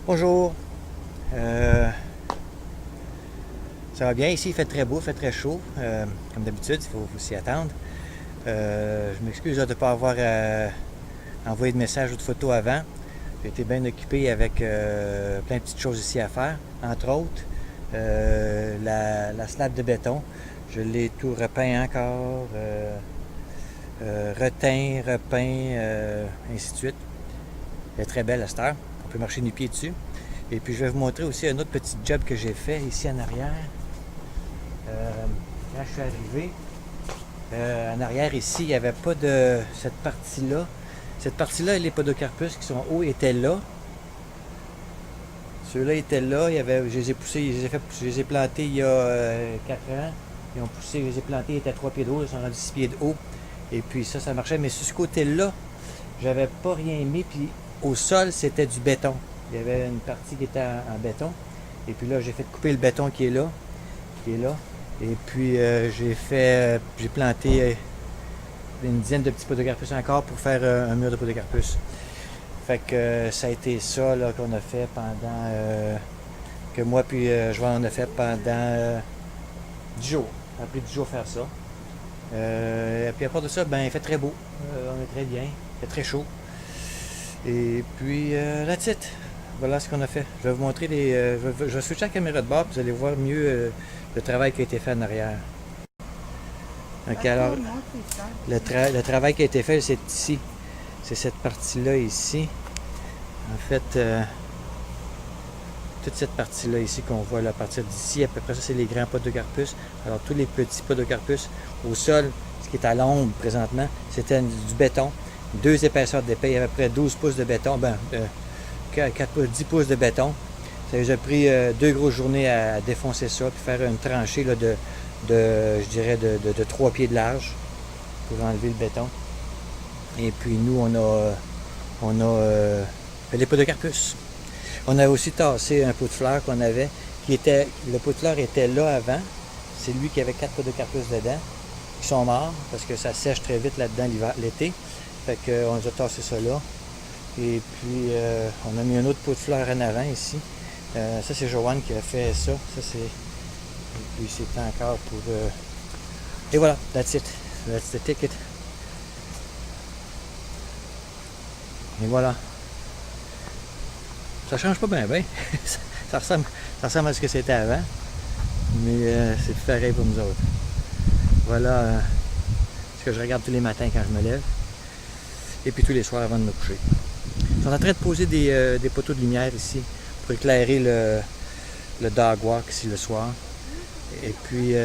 Bonjour. Ça va bien ici, il fait très beau, il fait très chaud. Comme d'habitude, il faut s'y attendre. Je m'excuse de ne pas avoir envoyé de messages ou de photos avant. J'ai été bien occupé avec plein de petites choses ici à faire. Entre autres, la slab de béton. Je l'ai tout repeint encore, repeint, ainsi de suite. Elle est très belle à cette heure. On peut marcher nu pieds dessus. Et puis je vais vous montrer aussi un autre petit job que j'ai fait ici en arrière. Quand je suis arrivé, en arrière ici, il n'y avait pas de cette partie-là. Cette partie-là, les podocarpus qui sont hauts étaient là. Ceux-là étaient là. Je les ai poussés, je les ai plantés il y a 4 ans. Ils ont poussé, je les ai plantés, ils étaient à 3 pieds de haut, ils sont rendus 6 pieds de haut. Et puis ça marchait. Mais sur ce côté-là, j'avais pas rien mis. Puis au sol, c'était du béton. Il y avait une partie qui était en béton. Et puis là, j'ai fait couper le béton qui est là. Et puis j'ai planté une dizaine de petits podocarpus encore pour faire un mur de podocarpus. Fait que ça a été ça là, qu'on a fait pendant que moi puis Joël on a fait pendant 10 jours. On a pris 10 jours à faire ça. Et puis à part de ça, ben il fait très beau. On est très bien. Il fait très chaud. Et puis that's it. Voilà ce qu'on a fait. Je vais vous montrer je vais switcher la caméra de bord, puis vous allez voir mieux le travail qui a été fait en arrière. Donc, alors, le travail qui a été fait, c'est ici. C'est cette partie-là ici. En fait, toute cette partie-là ici qu'on voit là, à partir d'ici, à peu près ça, c'est les grands podocarpus. Alors, tous les petits podocarpus au sol, ce qui est à l'ombre présentement, c'était du béton. 2 épaisseurs d'épais, il y avait à peu près 12 pouces de béton. 10 pouces de béton. Ça nous a pris 2 grosses journées à défoncer ça, puis faire une tranchée là, je dirais de 3 pieds de large pour enlever le béton. Et puis nous, on a fait les podocarpus. On a aussi tassé un pot de fleurs qu'on avait, le pot de fleurs était là avant. C'est lui qui avait 4 podocarpus dedans, qui sont morts, parce que ça sèche très vite là-dedans l'été. Fait qu'on a tassé ça là. Et puis, on a mis un autre pot de fleurs en avant ici. Ça, c'est Joanne qui a fait ça. Et puis, c'est encore pour... Et voilà, that's it. That's the ticket. Et voilà. Ça change pas bien, ça ressemble à ce que c'était avant. Mais c'est pareil pour nous autres. Voilà ce que je regarde tous les matins quand je me lève. Et puis tous les soirs avant de me coucher. Ils sont en train de poser des poteaux de lumière ici pour éclairer le dog walk ici le soir. Et puis,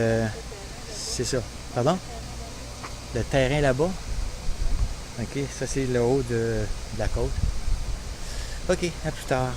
c'est ça. Pardon? Le terrain là-bas. OK, ça c'est le haut de la côte. OK, à plus tard.